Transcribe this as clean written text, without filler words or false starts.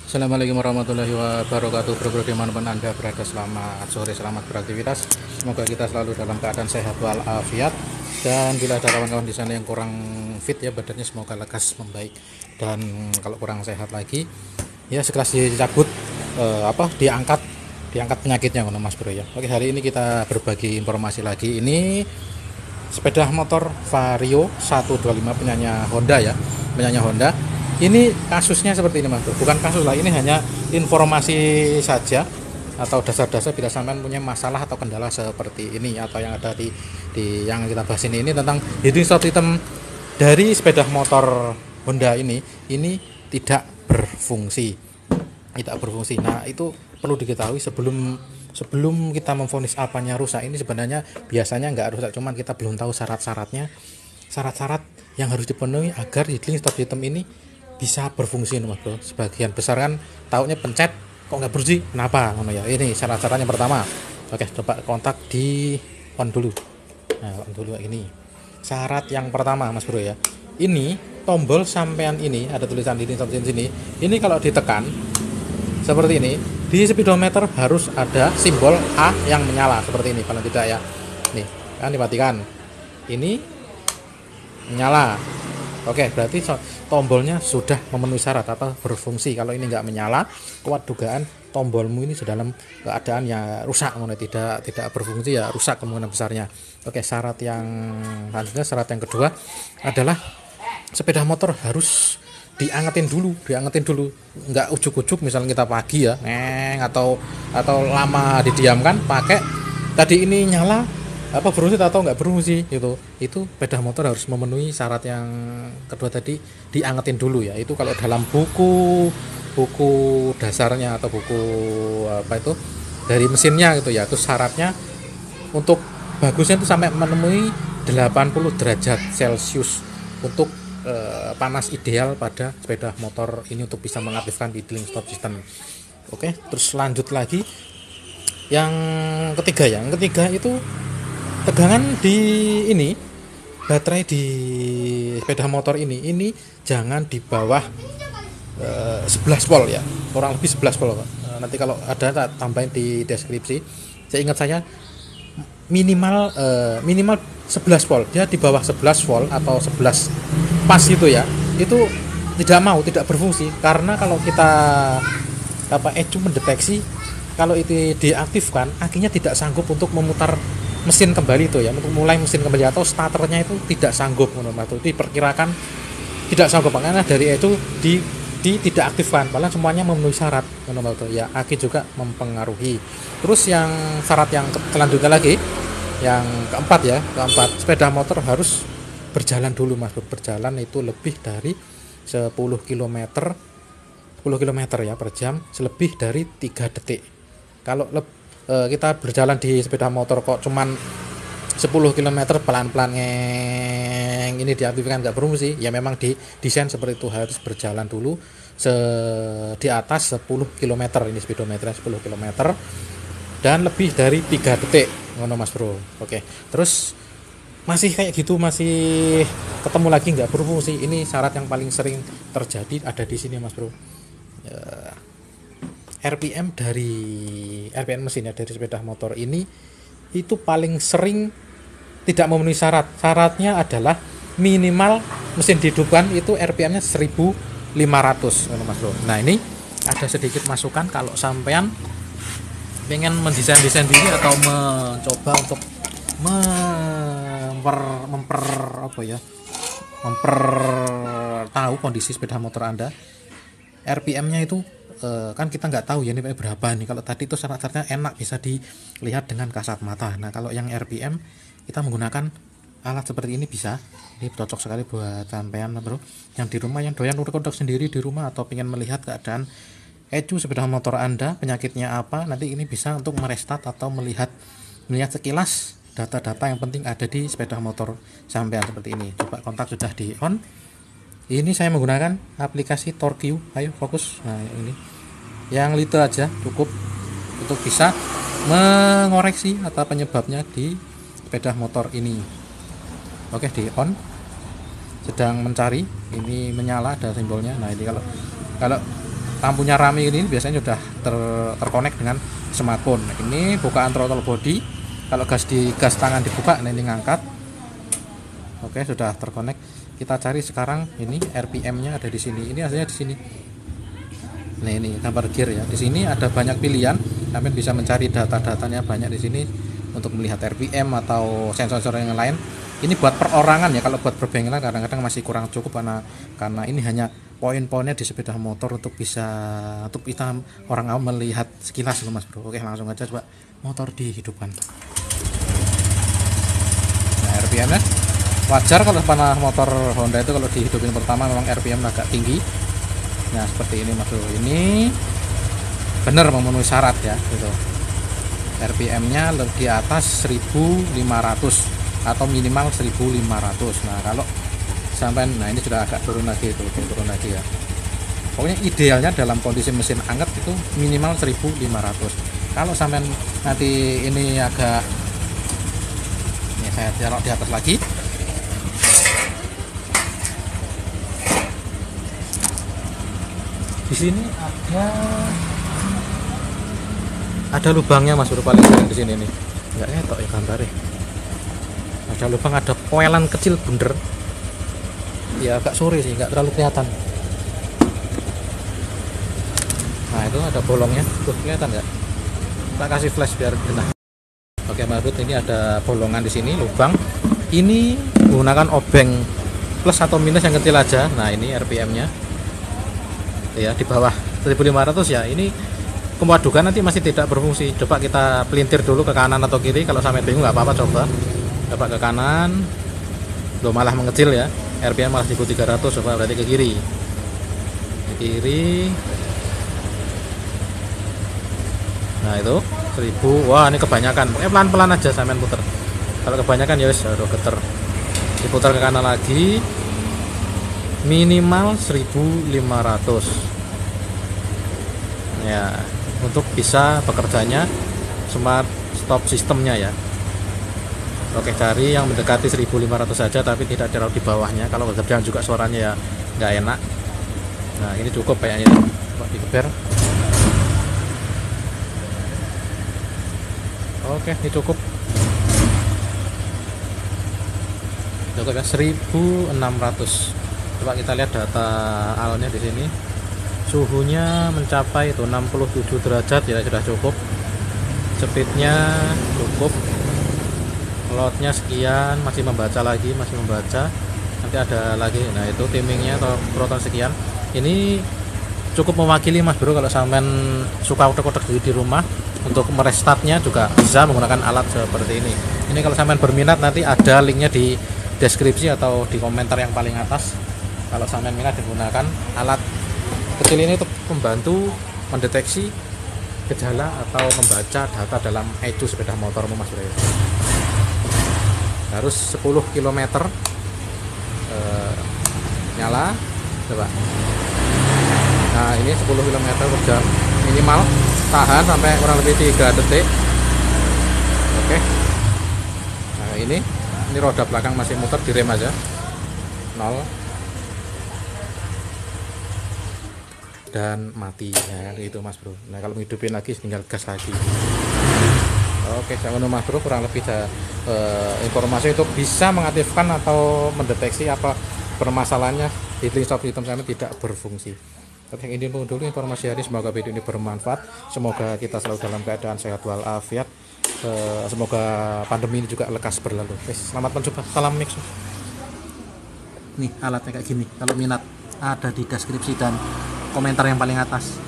Assalamualaikum warahmatullahi wabarakatuh. Bro, dimanapun Anda berada, selamat sore, selamat beraktivitas. Semoga kita selalu dalam keadaan sehat walafiat. Dan bila ada kawan-kawan di sana yang kurang fit ya badannya, semoga lekas membaik. Dan kalau kurang sehat lagi ya sekelas dicabut, diangkat penyakitnya Mas Bro ya. Oke, hari ini kita berbagi informasi lagi. Ini sepeda motor Vario 125 penyanya Honda ya, penyanya Honda. Ini kasusnya seperti ini Mas Bro, bukan kasus lah, ini hanya informasi saja atau dasar-dasar bila sampean punya masalah atau kendala seperti ini atau yang ada di yang kita bahas ini tentang heading stop system dari sepeda motor Honda ini tidak berfungsi, tidak berfungsi. Nah, itu perlu diketahui sebelum kita memvonis apanya rusak. Ini sebenarnya biasanya nggak rusak, cuman kita belum tahu syarat-syaratnya, syarat-syarat yang harus dipenuhi agar heading stop system ini bisa berfungsi Mas Bro. Sebagian besar kan taunya pencet kok nggak bersih, kenapa ya. Ini syarat-syaratnya pertama. Oke, coba kontak di on dulu. Nah, on dulu ini syarat yang pertama Mas Bro ya. Ini tombol sampean ini ada tulisan di sini. Ini kalau ditekan seperti ini, di speedometer harus ada simbol A yang menyala seperti ini. Kalau tidak ya, nih kan dimatikan, ini menyala. Oke, berarti tombolnya sudah memenuhi syarat atau berfungsi. Kalau ini nggak menyala, kuat dugaan tombolmu ini dalam keadaan ya rusak, tidak berfungsi ya rusak kemungkinan besarnya. Oke, syarat yang selanjutnya, syarat yang kedua adalah sepeda motor harus diangetin dulu, nggak ujuk-ujuk misalnya kita pagi ya, atau lama didiamkan pakai tadi ini nyala apa berfungsi atau nggak berfungsi, itu sepeda motor harus memenuhi syarat yang kedua tadi, diangetin dulu ya. Itu kalau dalam buku dasarnya atau buku apa itu dari mesinnya gitu ya, itu syaratnya untuk bagusnya itu sampai menemui 80 derajat Celcius untuk panas ideal pada sepeda motor ini untuk bisa mengaktifkan idling stop system. Oke, terus lanjut lagi yang ketiga itu tegangan di ini baterai di sepeda motor ini jangan di bawah 11 volt ya, kurang lebih 11 volt. Nanti kalau ada tak tambahin di deskripsi. Saya ingat saya minimal 11 volt, dia di bawah 11 volt atau 11 pas itu ya, itu tidak berfungsi. Karena kalau kita ECU mendeteksi kalau itu diaktifkan, akhirnya tidak sanggup untuk memutar mesin kembali itu ya, untuk mulai mesin kembali atau starternya itu tidak sanggup, itu diperkirakan tidak sanggup, makanya dari itu tidak aktifkan, padahal semuanya memenuhi syarat ya. Aki juga mempengaruhi. Terus yang syarat yang selanjutnya lagi, yang keempat, sepeda motor harus berjalan dulu Mas, berjalan itu lebih dari 10 km ya per jam, selebih dari 3 detik. Kalau kita berjalan di sepeda motor kok cuman 10 km pelan-pelan ini diaktifkan nggak berfungsi ya, memang di desain seperti itu, harus berjalan dulu di atas 10 km, ini speedometernya 10 km dan lebih dari 3 detik Mas Bro. Oke, terus masih kayak gitu, masih ketemu lagi nggak berfungsi, ini syarat yang paling sering terjadi ada di sini Mas Bro. RPM mesinnya dari sepeda motor ini itu paling sering tidak memenuhi syarat. Syaratnya adalah minimal mesin dihidupkan itu RPM-nya 1500 Mas Bro. Nah, ini ada sedikit masukan kalau sampean pengen mendesain diri atau mencoba untuk tahu kondisi sepeda motor Anda. RPM-nya itu kan kita nggak tahu ya ini berapa nih. Kalau tadi itu syarat-syaratnya enak bisa dilihat dengan kasat mata. Nah, kalau yang RPM kita menggunakan alat seperti ini bisa. Ini cocok sekali buat sampean Bro yang di rumah, yang doyan udak-udak sendiri di rumah atau pengen melihat keadaan ECU sepeda motor Anda, penyakitnya apa. Nanti ini bisa untuk merestart atau melihat sekilas data-data yang penting ada di sepeda motor sampean seperti ini. Coba kontak sudah di on. Ini saya menggunakan aplikasi Torque. Ayo fokus. Nah, ini yang liter aja cukup untuk bisa mengoreksi atau penyebabnya di sepeda motor ini. Oke, di on, sedang mencari, ini menyala ada simbolnya. Nah, ini kalau lampunya rame ini biasanya sudah terkonek dengan smartphone. Ini bukaan throttle body, kalau gas tangan dibuka, nah ini ngangkat. Oke, sudah terkonek. Kita cari sekarang ini RPM-nya ada di sini. Ini hasilnya di sini. Nah, ini gambar gear ya. Di sini ada banyak pilihan. Kalian bisa mencari data-datanya banyak di sini untuk melihat RPM atau sensor-sensor yang lain. Ini buat perorangan ya. Kalau buat berbengkelan kadang-kadang masih kurang cukup karena ini hanya poin-poinnya di sepeda motor untuk kita orang awam melihat sekilas loh Mas Bro. Oke, langsung aja coba motor dihidupkan. Nah, RPM-nya wajar kalau panah motor Honda itu kalau dihidupin pertama memang RPM agak tinggi. Nah, seperti ini Mas Bro. Ini benar memenuhi syarat ya gitu. RPM-nya di atas 1500 atau minimal 1500. Nah, kalau sampai ini sudah agak turun lagi itu, turun lagi ya. Pokoknya idealnya dalam kondisi mesin anget itu minimal 1500. Kalau sampai nanti ini agak, ini saya taruh di atas lagi. Di sini ada lubangnya Mas Bro, paling sering di sini nih. Enggak ngetok ya gambarnya. Ada lubang, ada poelan kecil bunder. Ya agak sore sih, nggak terlalu kelihatan. Nah, itu ada bolongnya. Tuh, kelihatan nggak? Kita kasih flash biar kena. Oke, Mas Bro, ini ada bolongan di sini, lubang. Ini menggunakan obeng plus atau minus yang kecil aja. Nah, ini RPM-nya. Ya, di bawah 1500 ya. Ini pemadukan nanti masih tidak berfungsi. Coba kita pelintir dulu ke kanan atau kiri. Kalau sampai bingung nggak apa-apa, coba ke kanan. Loh, malah mengecil ya. RPM malah 1300. Coba berarti ke kiri. Ke kiri. Nah, itu 1000. Wah, ini kebanyakan. Pelan-pelan aja sampean puter. Kalau kebanyakan ya wis udah geter. Diputar ke kanan lagi. Minimal 1500. Ya, untuk bisa bekerjanya smart stop sistemnya ya. Oke, cari yang mendekati 1500 saja tapi tidak terlalu di bawahnya. Kalau bekerjaan juga suaranya ya nggak enak. Nah, ini cukup kayaknya. Coba digeber. Oke, ini cukup. Cukup ya, 1600. Coba kita lihat data alnya di sini. Suhunya mencapai itu 67 derajat ya, sudah cukup. Speednya cukup. Loadnya sekian, masih membaca lagi, masih membaca. Nanti ada lagi. Nah, itu timingnya atau proton sekian. Ini cukup mewakili Mas Bro kalau sampean suka utek-utek di rumah. Untuk merestartnya juga bisa menggunakan alat seperti ini. Ini kalau sampean berminat nanti ada linknya di deskripsi atau di komentar yang paling atas. Kalau sampean minat digunakan alat kecil ini untuk membantu mendeteksi gejala atau membaca data dalam ECU sepeda motormu Mas Bro. Harus 10 km nyala. Coba. Nah, ini 10 km per jam minimal, tahan sampai kurang lebih 3 detik. Oke. Nah, ini roda belakang masih muter, direm aja 0 dan mati ya, itu Mas Bro. Nah, kalau menghidupin lagi tinggal gas lagi. Oke, saya menurut Mas Bro kurang lebih informasi untuk bisa mengaktifkan atau mendeteksi apa permasalahannya di stop sistem sana tidak berfungsi. Oke, ini dulu informasi hari. Semoga video ini bermanfaat. Semoga kita selalu dalam keadaan sehat walafiat. Semoga pandemi ini juga lekas berlalu. Selamat mencoba. Salam mix. Nih alatnya kayak gini. Kalau minat ada di deskripsi dan komentar yang paling atas.